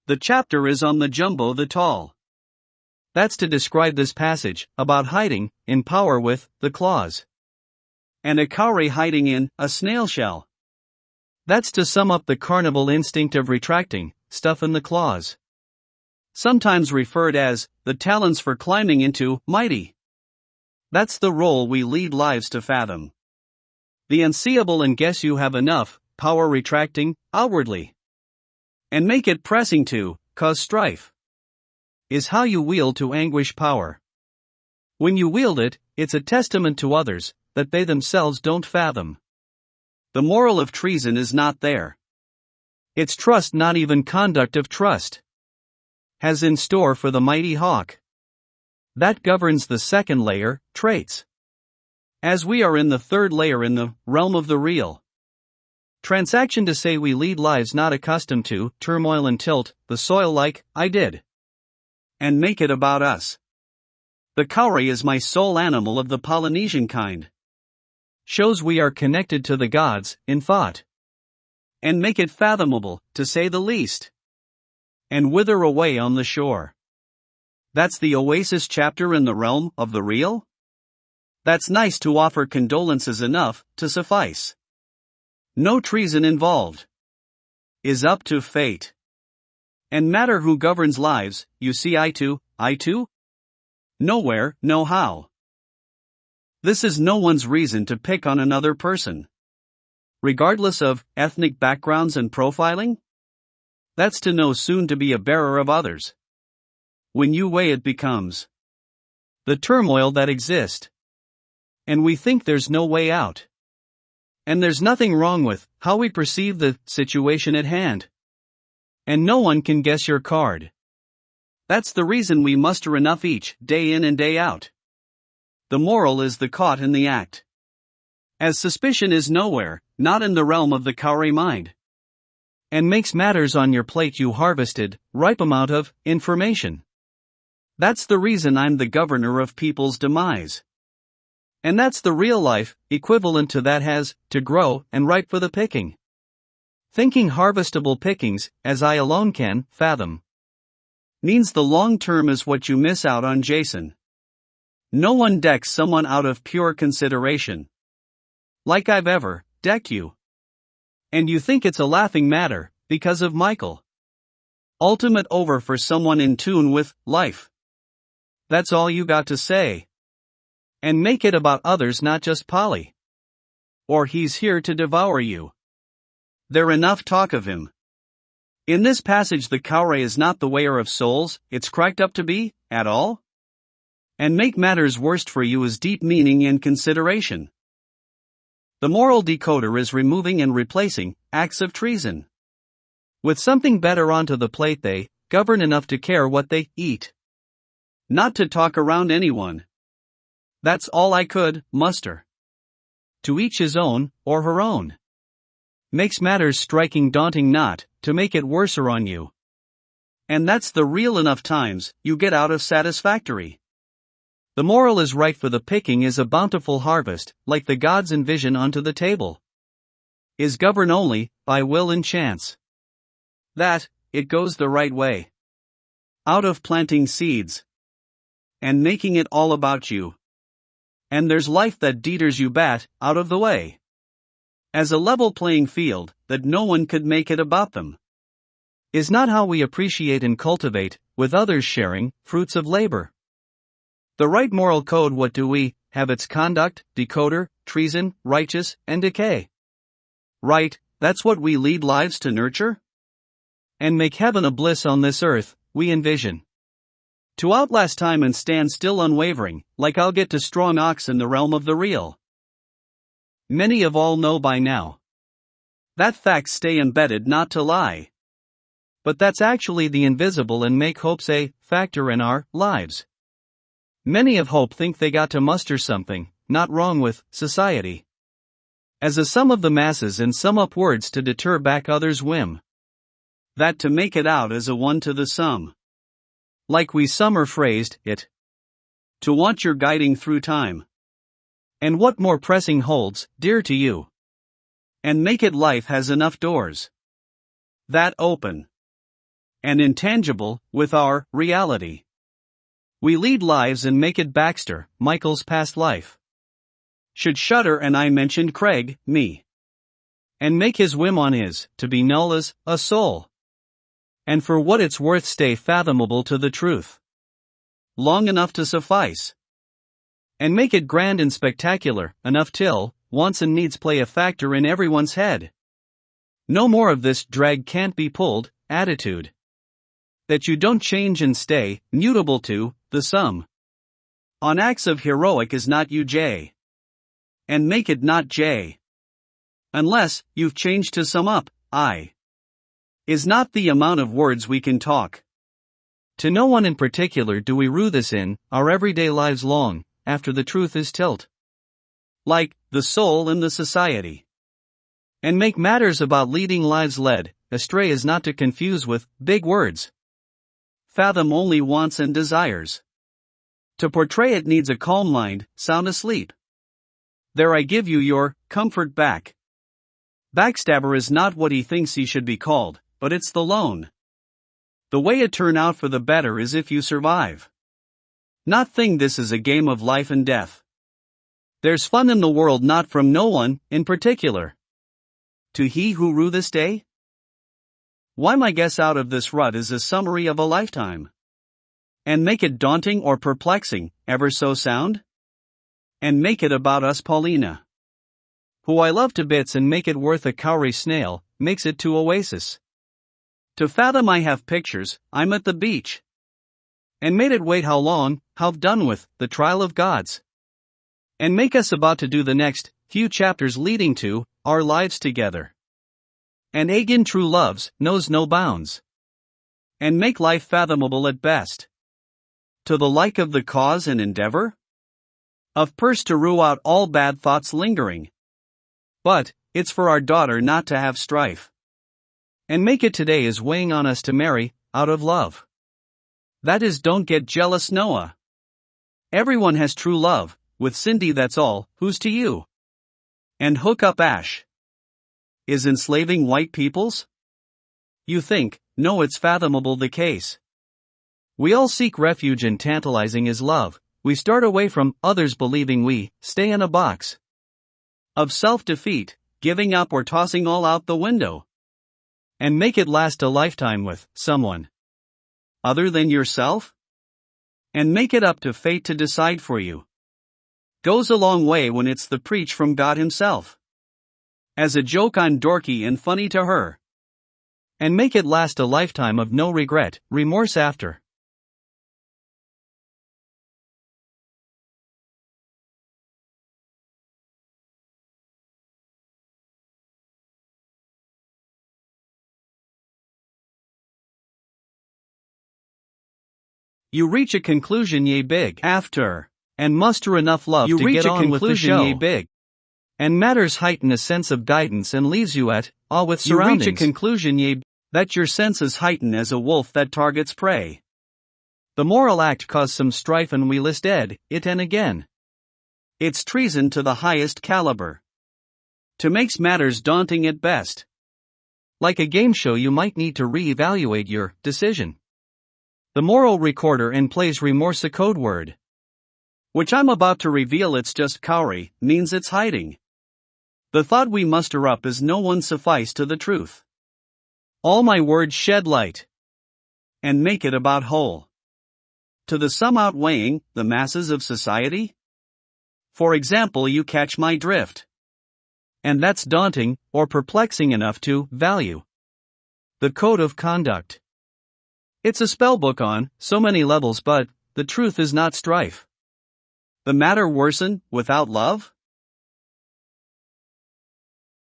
The chapter is on the Jumbo the Tall. That's to describe this passage about hiding in power with the claws. And a cowrie hiding in a snail shell. That's to sum up the carnival instinct of retracting stuff in the claws. Sometimes referred as the talons for climbing into mighty. That's the role we lead lives to fathom. The unseeable and guess you have enough power retracting outwardly. And make it pressing to cause strife. Is how you wield to anguish power. When you wield it, it's a testament to others that they themselves don't fathom. The moral of treason is not there. It's trust, not even conduct of trust. Has in store for the mighty hawk. That governs the second layer, traits. As we are in the third layer in the realm of the real. Transaction, to say we lead lives not accustomed to turmoil and tilt the soil like I did. And make it about us. The cowrie is my soul animal of the Polynesian kind. Shows we are connected to the gods in thought. And make it fathomable, to say the least. And wither away on the shore. That's the Oasis chapter in the realm of the real? That's nice to offer condolences enough to suffice. No treason involved. Is up to fate. And matter who governs lives, you see I too? Nowhere, no how. This is no one's reason to pick on another person. Regardless of ethnic backgrounds and profiling? That's to know soon to be a bearer of others. When you weigh it becomes the turmoil that exists. And we think there's no way out. And there's nothing wrong with how we perceive the situation at hand. And no one can guess your card. That's the reason we muster enough each day in and day out. The moral is the caught in the act. As suspicion is nowhere, not in the realm of the cowrie mind. And makes matters on your plate you harvested, ripe amount of information. That's the reason I'm the governor of people's demise. And that's the real life, equivalent to that has to grow and ripe for the picking. Thinking harvestable pickings, as I alone can fathom. Means the long term is what you miss out on, Jason. No one decks someone out of pure consideration. Like I've ever decked you. And you think it's a laughing matter, because of Michael. Ultimate over for someone in tune with life. That's all you got to say. And make it about others, not just Polly. Or he's here to devour you. There enough talk of him. In this passage the cowrie is not the weigher of souls, it's cracked up to be, at all. And make matters worst for you is deep meaning and consideration. The moral decoder is removing and replacing acts of treason. With something better onto the plate they govern enough to care what they eat. Not to talk around anyone. That's all I could muster. To each his own, or her own. Makes matters striking daunting not to make it worser on you. And that's the real enough times you get out of satisfactory. The moral is right for the picking is a bountiful harvest, like the gods envision onto the table. Is governed only by will and chance. That, it goes the right way. Out of planting seeds. And making it all about you. And there's life that deters you bat out of the way. As a level playing field, that no one could make it about them. Is not how we appreciate and cultivate, with others sharing, fruits of labor. The right moral code, what do we have? Its conduct, decoder, treason, righteous, and decay. Right, that's what we lead lives to nurture? And make heaven a bliss on this earth, we envision. To outlast time and stand still unwavering, like I'll get to strong ox in the realm of the real. Many of all know by now. That facts stay embedded not to lie. But that's actually the invisible and make hopes a factor in our lives. Many of hope think they got to muster something, not wrong with society. As a sum of the masses and sum up words to deter back others' whim. That to make it out as a one to the sum. Like we summer phrased it. To want your guiding through time. And what more pressing holds dear to you. And make it life has enough doors. That open. and intangible, with our reality. We lead lives and make it Baxter, Michael's past life. Should shudder and I mentioned Craig, me. And make his whim on his, to be Nulla's, a soul. And for what it's worth stay fathomable to the truth. Long enough to suffice. And make it grand and spectacular, enough till, wants and needs play a factor in everyone's head. No more of this drag can't be pulled, attitude. That you don't change and stay, mutable to, the sum. On acts of heroic is not you J. And make it not J. Unless, you've changed to sum up, I. Is not the amount of words we can talk. To no one in particular do we rue this in, our everyday lives long, after the truth is tilt. Like, the soul in the society. And make matters about leading lives led, astray is not to confuse with, big words. Fathom only wants and desires. To portray it needs a calm mind, sound asleep. There I give you your, comfort back. Backstabber is not what he thinks he should be called, but it's the loan. The way it turn out for the better is if you survive. Not think this is a game of life and death. There's fun in the world not from no one, in particular. To he who rue this day? Why my guess out of this rut is a summary of a lifetime. And make it daunting or perplexing, ever so sound? And make it about us Paulina. Who I love to bits and make it worth a cowrie snail, makes it to oasis. To fathom I have pictures, I'm at the beach. And made it wait how long, how've done with, the trial of gods. And make us about to do the next, few chapters leading to, our lives together. And again true loves, knows no bounds. And make life fathomable at best. To the like of the cause and endeavor? Of purse to rue out all bad thoughts lingering. But, it's for our daughter not to have strife. And make it today is weighing on us to marry, out of love. That is don't get jealous Noah. Everyone has true love, with Cindy that's all, who's to you? And hook up Ash. Is enslaving white peoples? You think, no it's fathomable the case. We all seek refuge in tantalizing his love, we start away from others believing we stay in a box. Of self-defeat, giving up or tossing all out the window. And make it last a lifetime with someone other than yourself? And make it up to fate to decide for you. Goes a long way when it's the preach from God himself. As a joke I'm dorky and funny to her. And make it last a lifetime of no regret, remorse after. You reach a conclusion yea big after, and muster enough love to get on with the show. Yea big. And matters heighten a sense of guidance and leaves you at awe with surroundings. You reach a conclusion yea that your senses heighten as a wolf that targets prey. The moral act cause some strife and we list it and again. It's treason to the highest caliber. To makes matters daunting at best. Like a game show you might need to re-evaluate your decision. The moral recorder and plays remorse a code word. Which I'm about to reveal it's just cowrie, means it's hiding. The thought we muster up is no one suffice to the truth. All my words shed light. And make it about whole. To the sum outweighing, the masses of society? For example you catch my drift. And that's daunting, or perplexing enough to value. The code of conduct. It's a spellbook on so many levels but, the truth is not strife. The matter worsen, without love?